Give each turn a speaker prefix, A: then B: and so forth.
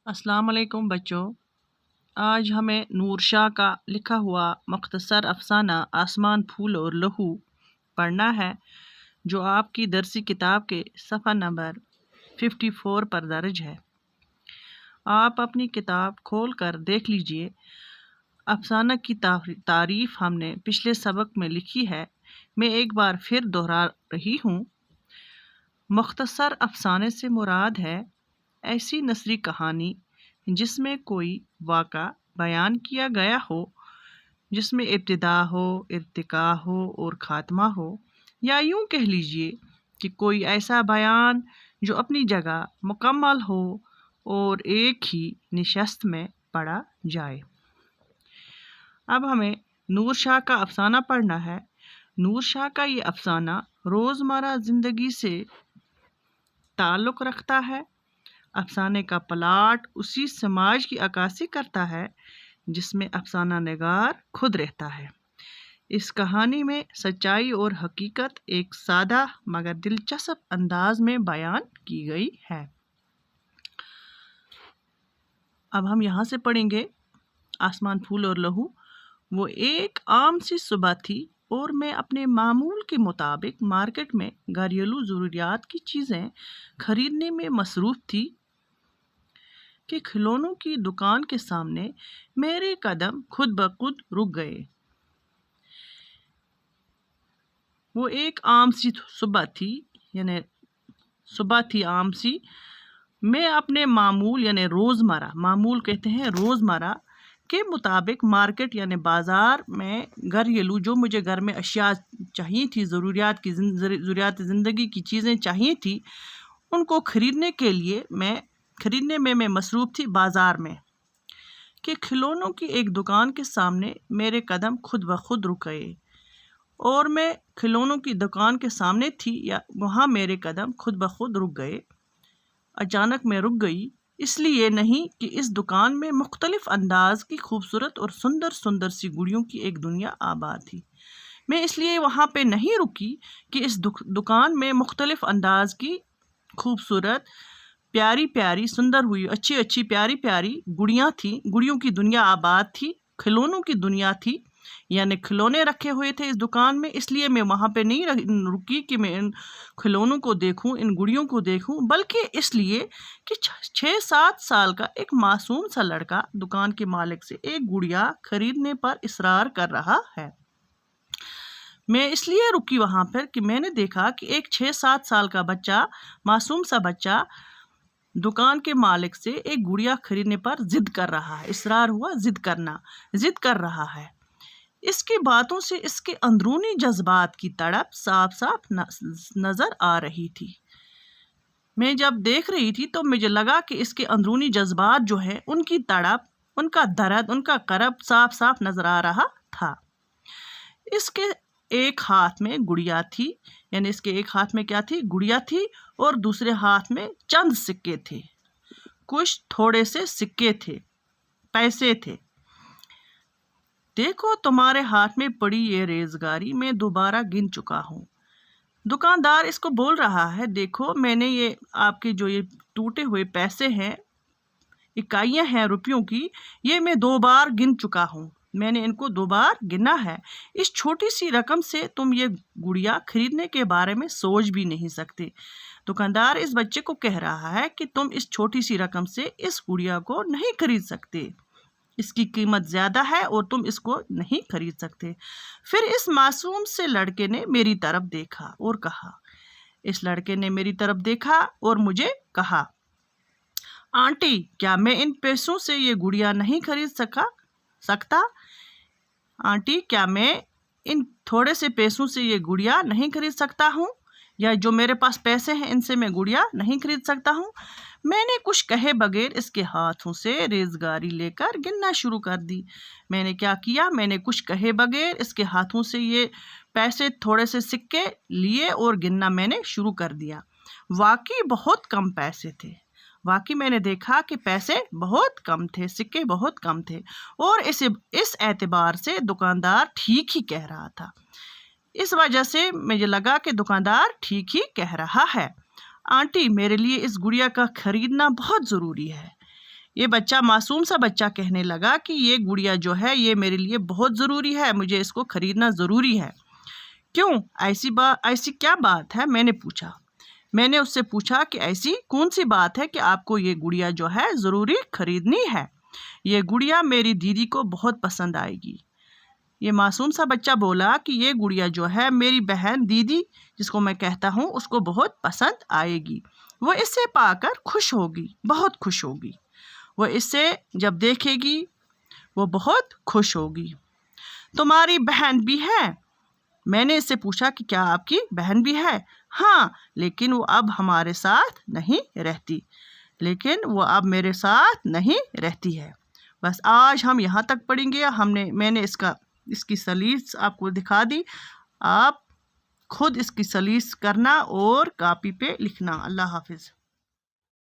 A: السلام علیکم بچوں، آج ہمیں نور شاہ کا لکھا ہوا مختصر افسانہ آسمان پھول اور لہو پڑھنا ہے، جو آپ کی درسی کتاب کے صفحہ نمبر 54 پر درج ہے۔ آپ اپنی کتاب کھول کر دیکھ لیجئے۔ افسانہ کی تعریف ہم نے پچھلے سبق میں لکھی ہے، میں ایک بار پھر دہرا رہی ہوں۔ مختصر افسانے سے مراد ہے ایسی نثری کہانی جس میں کوئی واقعہ بیان کیا گیا ہو، جس میں ابتدا ہو، ارتقا ہو اور خاتمہ ہو، یا یوں کہہ لیجئے کہ کوئی ایسا بیان جو اپنی جگہ مکمل ہو اور ایک ہی نشست میں پڑھا جائے۔ اب ہمیں نور شاہ کا افسانہ پڑھنا ہے۔ نور شاہ کا یہ افسانہ روزمرہ زندگی سے تعلق رکھتا ہے۔ افسانے کا پلاٹ اسی سماج کی عکاسی کرتا ہے جس میں افسانہ نگار خود رہتا ہے۔ اس کہانی میں سچائی اور حقیقت ایک سادہ مگر دلچسپ انداز میں بیان کی گئی ہے۔ اب ہم یہاں سے پڑھیں گے آسمان پھول اور لہو۔ وہ ایک عام سی صبح تھی اور میں اپنے معمول کے مطابق مارکیٹ میں گھریلو ضروریات کی چیزیں خریدنے میں مصروف تھی کہ کھلونوں کی دکان کے سامنے میرے قدم خود بخود رک گئے۔ وہ ایک عام سی صبح تھی، یعنی صبح تھی عام سی۔ میں اپنے معمول یعنی روزمرہ، معمول کہتے ہیں روزمرہ کے مطابق مارکیٹ یعنی بازار میں گھریلو جو مجھے گھر میں اشیاء چاہیے تھی، ضروریات زندگی کی چیزیں چاہیے تھی، ان کو خریدنے میں مصروف تھی بازار میں کہ کھلونوں کی ایک دکان کے سامنے میرے قدم خود بخود رک گئے۔ اور میں کھلونوں کی دکان کے سامنے تھی یا وہاں میرے قدم خود بخود رک گئے۔ اچانک میں رک گئی، اس لیے نہیں کہ اس دکان میں مختلف انداز کی خوبصورت اور سندر سی گڑیوں کی ایک دنیا آباد تھی۔ میں اس لیے وہاں پہ نہیں رکی کہ اس دکان میں مختلف انداز کی خوبصورت پیاری سندر ہوئی اچھی پیاری گڑیاں تھیں، گڑیوں کی دنیا آباد تھی، کھلونوں کی دنیا تھی، یعنی کھلونے رکھے ہوئے تھے اس دکان میں۔ اس لیے میں وہاں پہ نہیں رکی کہ میں ان کھلونوں کو دیکھوں، ان گڑیوں کو دیکھوں، بلکہ اس لیے کہ 6-7 سال کا ایک معصوم سا لڑکا دکان کے مالک سے ایک گڑیا خریدنے پر اصرار کر رہا ہے۔ میں اس لیے رکی وہاں پر کہ میں نے دیکھا کہ ایک 6-7 سال کا بچہ، معصوم سا بچہ دکان کے مالک سے ایک گڑیا خریدنے پر ضد کر رہا ہے۔ اصرار ہوا، ضد کر رہا ہے۔ اس کی باتوں سے اس کے اندرونی جذبات کی تڑپ صاف نظر آ رہی تھی۔ میں جب دیکھ رہی تھی تو مجھے لگا کہ اس کے اندرونی جذبات جو ہے، ان کی تڑپ، ان کا درد، ان کا کرب صاف نظر آ رہا تھا۔ اس کے ایک ہاتھ میں گڑیا تھی، یعنی اس کے ایک ہاتھ میں کیا تھی؟ گڑیا تھی، اور دوسرے ہاتھ میں چند سکے تھے، کچھ تھوڑے سے سکے تھے، پیسے تھے۔ دیکھو تمہارے ہاتھ میں پڑی یہ ریزگاری میں دوبارہ گن چکا ہوں۔ دکاندار اس کو بول رہا ہے، دیکھو میں نے یہ آپ کے جو یہ ٹوٹے ہوئے پیسے ہیں، اکائیاں ہیں روپیوں کی، یہ میں 2 بار گن چکا ہوں، میں نے ان کو 2 بار گنا ہے۔ اس چھوٹی سی رقم سے تم یہ گڑیا خریدنے کے بارے میں سوچ بھی نہیں سکتے۔ دکاندار اس بچے کو کہہ رہا ہے کہ تم اس چھوٹی سی رقم سے اس گڑیا کو نہیں خرید سکتے، اس کی قیمت زیادہ ہے اور تم اس کو نہیں خرید سکتے۔ پھر اس معصوم سے لڑکے نے میری طرف دیکھا اور کہا، اس لڑکے نے میری طرف دیکھا اور مجھے کہا، آنٹی کیا میں ان پیسوں سے یہ گڑیا نہیں خرید سکتا؟ آنٹی کیا میں ان تھوڑے سے پیسوں سے یہ گڑیا نہیں خرید سکتا ہوں، یا جو میرے پاس پیسے ہیں ان سے میں گڑیا نہیں خرید سکتا ہوں؟ میں نے کچھ کہے بغیر اس کے ہاتھوں سے ریزگاری لے کر گننا شروع کر دی۔ میں نے کیا کیا؟ میں نے کچھ کہے بغیر اس کے ہاتھوں سے یہ پیسے، تھوڑے سے سکے لیے اور گننا میں نے شروع کر دیا۔ واقعی بہت کم پیسے تھے۔ واقعی میں نے دیکھا کہ پیسے بہت کم تھے، سکے بہت کم تھے، اور اس اعتبار سے دکاندار ٹھیک ہی کہہ رہا تھا۔ اس وجہ سے مجھے لگا کہ دکاندار ٹھیک ہی کہہ رہا ہے۔ آنٹی میرے لیے اس گڑیا کا خریدنا بہت ضروری ہے۔ یہ بچہ معصوم سا بچہ کہنے لگا کہ یہ گڑیا جو ہے یہ میرے لیے بہت ضروری ہے، مجھے اس کو خریدنا ضروری ہے۔ کیوں؟ ایسی کیا بات ہے؟ میں نے اس سے پوچھا کہ ایسی کون سی بات ہے کہ آپ کو یہ گڑیا جو ہے ضروری خریدنی ہے؟ یہ گڑیا میری دیدی کو بہت پسند آئے گی۔ یہ معصوم سا بچہ بولا کہ یہ گڑیا جو ہے میری بہن دیدی جس کو میں کہتا ہوں اس کو بہت پسند آئے گی، وہ اس سے پا کر خوش ہوگی، بہت خوش ہوگی، وہ اس سے جب دیکھے گی وہ بہت خوش ہوگی۔ تمہاری بہن بھی ہے؟ میں نے اس سے پوچھا کہ کیا آپ کی بہن بھی ہے؟ ہاں، لیکن وہ اب ہمارے ساتھ نہیں رہتی ہے۔ بس آج ہم یہاں تک پڑھیں گے۔ میں نے اس کی سلیس آپ کو دکھا دی، آپ خود اس کی سلیس کرنا اور کاپی پہ لکھنا۔ اللہ حافظ۔